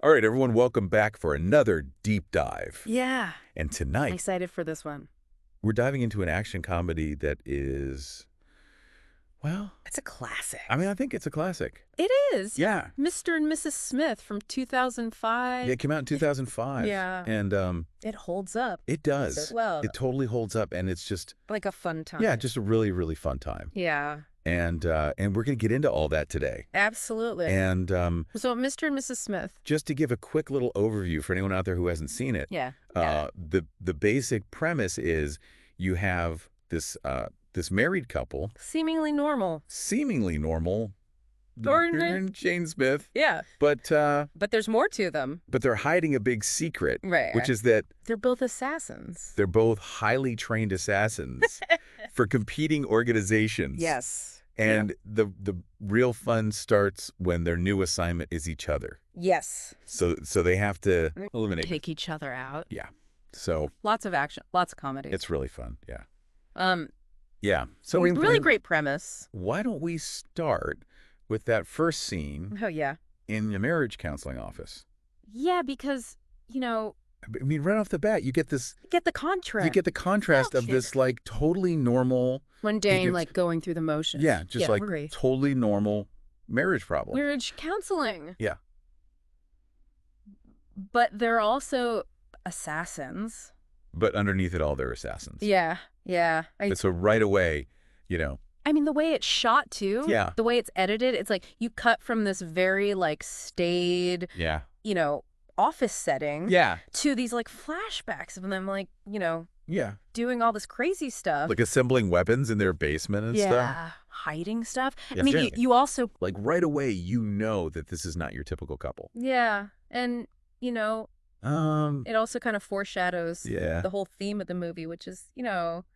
All right, everyone, welcome back for another deep dive. Yeah. And I'm tonight, excited for this one. we're diving into an action comedy that is, well, It's a classic. I think it's a classic. It is. Yeah. Mr. and Mrs. Smith from 2005. It came out in 2005. Yeah. And It holds up. it does. So well. It totally holds up, and it's just, Like a fun time. yeah, just a really, really fun time. Yeah. And we're going to get into all that today. Absolutely. And So Mr. and Mrs. Smith. just to give a quick little overview for anyone out there who hasn't seen it, Yeah. the basic premise is you have this married couple, Seemingly normal. seemingly normal, Or- Jane Smith, Yeah. but But there's more to them. they're hiding a big secret, Right. which is that They're both assassins. they're both highly trained assassins for competing organizations. Yes. And the real fun starts when their new assignment is each other. Yes. So they have to eliminate. Take each other out. Yeah. So Lots of action. Lots of comedy. it's really fun. Yeah. Um, Yeah. So really great premise. Why don't we start with that first scene Oh, yeah. in the marriage counseling office? Yeah, because, I mean, right off the bat, you get this. get the contrast. You get the contrast of this like totally normal. Mundane, it's- like going through the motions. Yeah, just like agree. totally normal marriage problem. Marriage counseling. Yeah. But they're also assassins. But underneath it all, they're assassins. Yeah, yeah. So right away, you know. I mean, the way it's shot, too. Yeah. The way it's edited, it's like you cut from this very, like, staid, Yeah. office setting Yeah. to these, like, flashbacks of them, like, Yeah. doing all this crazy stuff. Like assembling weapons in their basement and stuff. Yeah. Hiding stuff. Yeah, I mean, certainly. you also... Like right away, you know that this is not your typical couple. Yeah. And, it also kind of foreshadows Yeah. the whole theme of the movie, which is,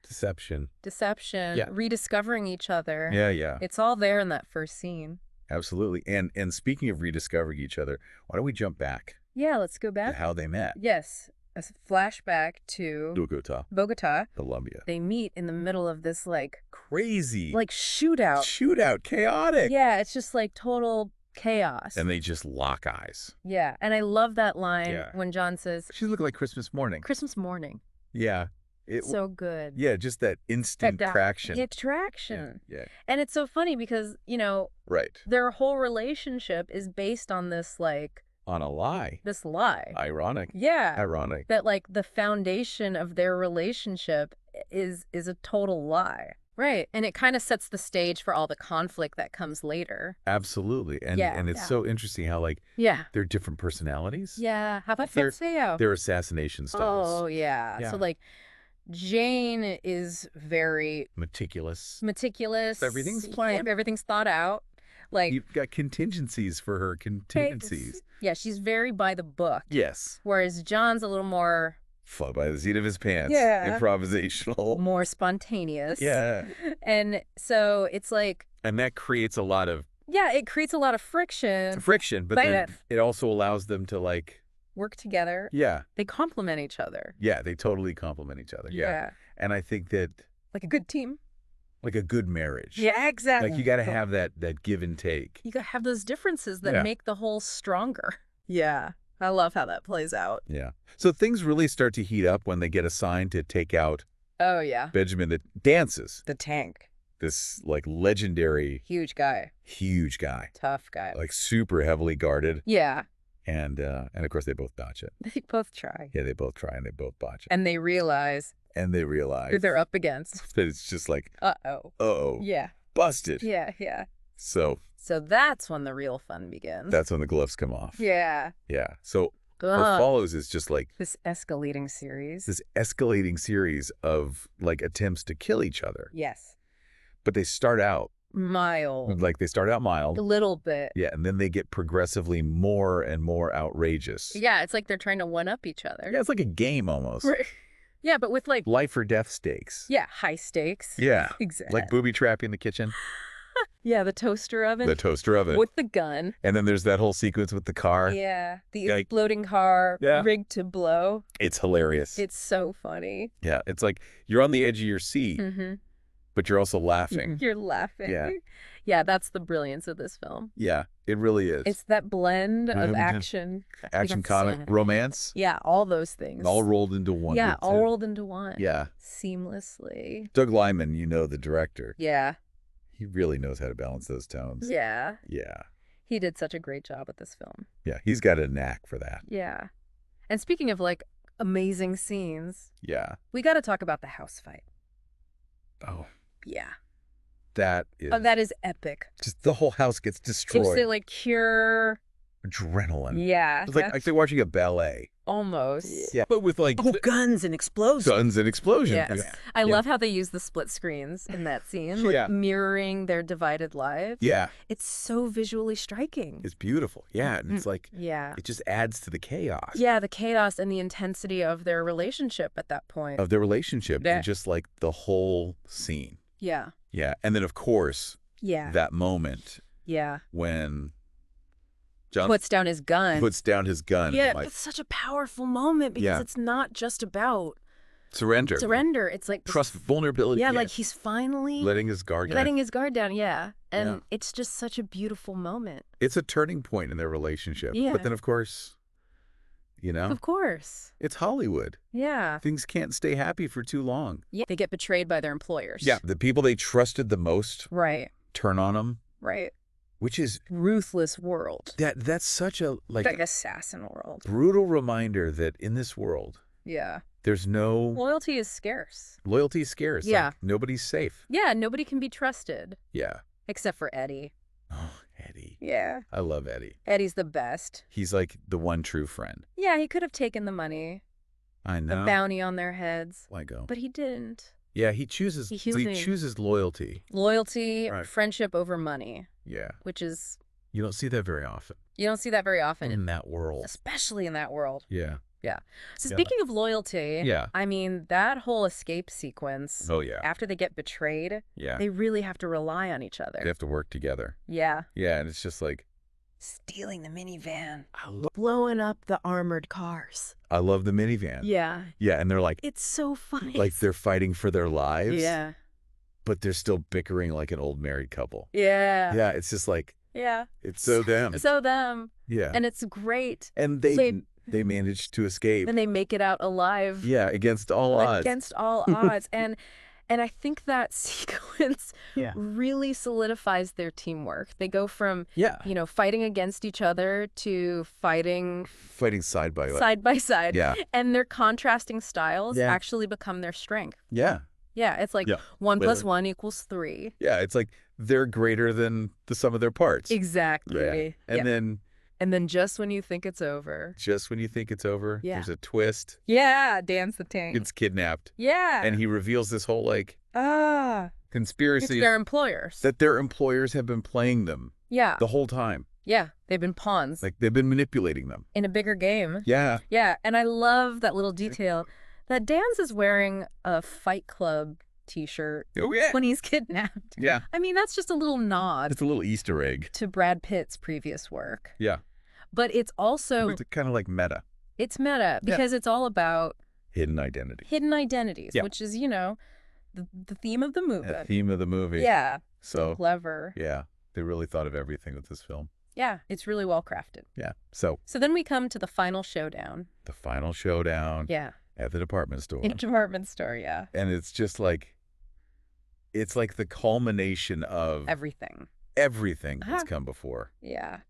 Deception. deception, Yeah. rediscovering each other. Yeah, yeah. It's all there in that first scene. Absolutely. And speaking of rediscovering each other, why don't we jump back Yeah, let's go to back. how they met? Yes, a flashback to Bogota, Bogota. Colombia. They meet in the middle of this, Crazy. shootout. Shootout, chaotic. Yeah, it's just, total chaos. And they just lock eyes. Yeah, and I love that line Yeah. when John says, She looked like Christmas morning. Christmas morning. Yeah. So good. Yeah, just that instant traction. Attraction. Yeah. And it's so funny because, Right. their whole relationship is based on this, On a lie. this lie. Ironic. Yeah. Ironic. That, the foundation of their relationship is a total lie. Right. And it kind of sets the stage for all the conflict that comes later. Absolutely. And Yeah, and it's yeah. so interesting how Yeah. they're different personalities. Yeah. How about They're- Fitzeo? They're assassination styles. Oh, yeah. Yeah. So, Jane is very Meticulous. meticulous. Everything's planned. Everything's thought out. You've got contingencies for her contingencies. Yeah, she's very by the book. Yes. Whereas John's a little more Fly by the seat of his pants. Yeah. Improvisational. more spontaneous. Yeah. And so it's And that creates a lot of it creates a lot of friction. friction, but But then it also allows them to Work together. yeah. They complement each other. Yeah, they totally complement each other. Yeah. And I think that Like a good team. like a good marriage. Yeah, exactly. Like you got to have that give and take. You got to have those differences that Yeah. make the whole stronger. Yeah. I love how that plays out. Yeah. So things really start to heat up when they get assigned to take out Oh, yeah. Benjamin that dances. The tank. This legendary Huge guy. huge guy. Tough guy. Super heavily guarded. Yeah. And of course they both dodge it. They both try. Yeah, they both try and they both botch it. And they realize And they realize who they're up against. that it's just Uh-oh. uh-oh, Yeah. busted. Yeah, yeah. So So that's when the real fun begins. that's when the gloves come off. Yeah. Yeah. So what Ugh. follows is just This escalating series. this escalating series of attempts to kill each other. Yes. But they start out Mild. they start out mild. A little bit. Yeah, and then they get progressively more and more outrageous. Yeah, it's like they're trying to one-up each other. Yeah, it's like a game almost. Right. Yeah, but with Life or death stakes. yeah, high stakes. Yeah. Exactly. Like booby trapping the kitchen, Yeah, the toaster oven. the toaster oven. With the gun. And then there's that whole sequence with the car. Yeah. The Yeah. exploding car Yeah. rigged to blow. It's hilarious. It's so funny. Yeah, it's like you're on the edge of your seat, Mm-hmm. but you're also laughing. You're laughing. Yeah. Yeah, that's the brilliance of this film. Yeah. It really is. It's that blend of action. Action, comic, romance, Yeah, all those things. all rolled into one. Yeah, all rolled into one. Yeah. Seamlessly. Doug Liman, you know, the director. Yeah. He really knows how to balance those tones. Yeah. Yeah. He did such a great job with this film. Yeah, he's got a knack for that. Yeah. And speaking of, like, amazing scenes, Yeah. we got to talk about the house fight. Oh, Yeah. that is... Oh, that is epic. just the whole house gets destroyed. Gives it, like, pure... Adrenaline. Yeah. It's like watching a ballet. Almost. Yeah. But with like... guns and explosions. Guns and explosions. Yes. Yeah. I love how they use the split screens in that scene, like mirroring their divided lives. Yeah. It's so visually striking. It's beautiful. Yeah. And it's like... Yeah. It just adds to the chaos. Yeah, the chaos and the intensity of their relationship at that point. Of their relationship. Yeah. And just like the whole scene. Yeah. Yeah. And then, of course, Yeah. that moment Yeah. when John Puts down his gun. puts down his gun. Yeah, Like, it's such a powerful moment because Yeah. it's not just about surrender. surrender. It's like Trust, vulnerability. Yeah, like he's finally letting his guard down. letting his guard down. Yeah. And Yeah. it's just such a beautiful moment. It's a turning point in their relationship. Yeah. But then, of course, you know, Of course. it's Hollywood. Yeah. Things can't stay happy for too long. Yeah. They get betrayed by their employers. Yeah. The people they trusted the most Right. turn on them, Right. which is Ruthless world. that's such a Like assassin world. brutal reminder that in this world, Yeah. there's no Loyalty is scarce. loyalty is scarce. Yeah. Like, nobody's safe. Yeah, nobody can be trusted. Yeah. Except for Eddie. Oh, Eddie. Yeah. I love Eddie. Eddie's the best. He's like the one true friend. Yeah, he could have taken the money, I know. the bounty on their heads, Let go. but he didn't. Yeah, he chooses. He He chooses- chooses loyalty. Loyalty, Right. friendship over money, Yeah. which is, You don't see that very often you don't see that very often, in that world. especially in that world. Yeah. Yeah. So Yeah. speaking of loyalty, Yeah. I mean, that whole escape sequence, Oh, yeah. after they get betrayed, Yeah. they really have to rely on each other. They have to work together. Yeah. Yeah, and it's just like, Stealing the minivan. I love, Blowing up the armored cars. I love the minivan. Yeah. Yeah, and they're like It's so funny. they're fighting for their lives. Yeah. But they're still bickering like an old married couple. Yeah. Yeah, it's just like, Yeah. it's so them. So them. Yeah. And it's great. And they- they managed to escape. And they make it out alive. Yeah, against all odds. Against all odds. And I think that sequence Yeah. really solidifies their teamwork. They go from, Yeah. fighting against each other to fighting Fighting side by side. side by side. Yeah. And their contrasting styles Yeah. actually become their strength. Yeah. Yeah, it's like Yeah. 1 Well- + 1 = 3. Yeah, it's like they're greater than the sum of their parts. Exactly. Yeah. And Yeah. then And then just when you think it's over. just when you think it's over, Yeah. there's a twist. Yeah, Dan's the tank. It's kidnapped. Yeah. And he reveals this whole like It's conspiracy their employers. that their employers have been playing them Yeah. the whole time. Yeah. They've been pawns Like they've been manipulating them. in a bigger game. Yeah. Yeah. And I love that little detail that Dan's is wearing a Fight Club t-shirt Oh yeah. when he's kidnapped. Yeah. I mean, that's just a little nod It's a little Easter egg. to Brad Pitt's previous work. Yeah. But it's also, It's kind of like meta. it's meta because it's all about Hidden identity. hidden identities, Yeah. which is, the theme of the movie. The theme of the movie. Yeah. So Clever. yeah, they really thought of everything with this film. Yeah. It's really well crafted. Yeah. So So then we come to the final showdown. the final showdown Yeah. at the department store. In a department store. Yeah. And it's just like, it's like the culmination of Everything. everything that's Uh-huh. come before. Yeah.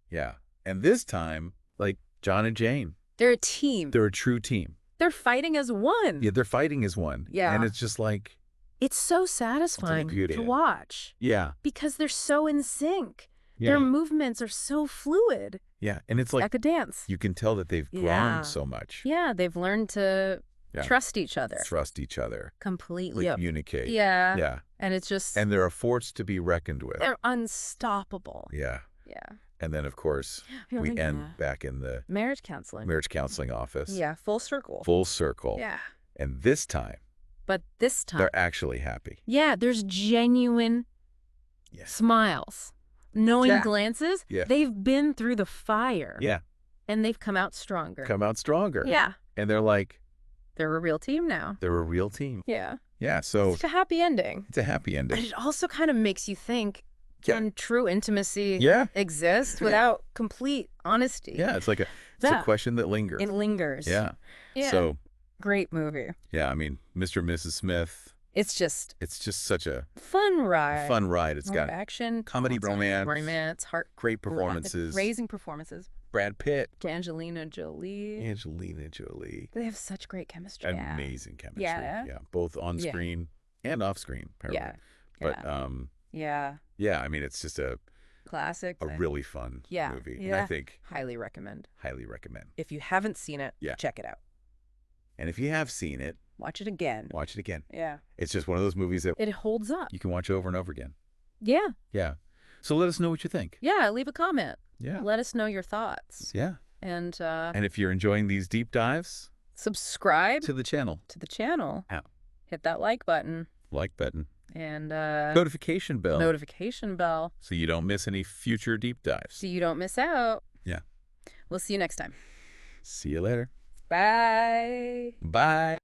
Yeah. And this time, like John and Jane, They're a team. they're a true team. They're fighting as one. Yeah, they're fighting as one. Yeah. And it's just like, It's so satisfying beauty. to watch yeah. because they're so in sync. Yeah. Their movements are so fluid. Yeah. And it's like, Like a dance. you can tell that they've grown Yeah. so much. Yeah, they've learned to Yeah. trust each other Trust each other. completely. Communicate. Yeah. Yeah. And it's just, And they're a force to be reckoned with. they're unstoppable. Yeah. Yeah. And then, of course, we Yeah. end back in the Marriage counseling. marriage counseling office. Yeah, full circle. Full circle. Yeah. And this time, But this time, they're actually happy. yeah, there's genuine Yes. smiles, knowing Yeah. glances. Yeah. They've been through the fire. Yeah. And they've come out stronger. Come out stronger. Yeah. And they're like, They're a real team now. they're a real team. Yeah. Yeah. So It's a happy ending. it's a happy But ending. it also kind of makes you think, Yeah. and true intimacy Yeah. exists without complete honesty. Yeah, it's a question that lingers. It lingers. Yeah. Yeah. So, Great movie. yeah, I mean, Mr. and Mrs. Smith, It's just it's just such a fun ride. fun ride. It's got action, comedy, romance, heart, great performances. raising performances. Brad Pitt, Angelina Jolie. Angelina Jolie. They have such great chemistry. Amazing chemistry. Yeah. Yeah, both on Yeah. screen and off screen. Apparently. Yeah. But Yeah. yeah, I mean, it's just a Classic. really fun movie. Yeah. And I think highly recommend. highly recommend. If you haven't seen it, Yeah. check it out. And if you have seen it, Watch it again. watch it again. Yeah. It's just one of those movies that It holds up. you can watch over and over again. Yeah. Yeah. So let us know what you think. Yeah. Leave a comment. Yeah. Let us know your thoughts. Yeah. And And if you're enjoying these deep dives, subscribe to the channel. to the channel. Yeah. Hit that like button Like button. and Notification bell. notification bell So you don't miss any future deep dives. so you don't miss out. Yeah. We'll see you next time. See you later. Bye. Bye.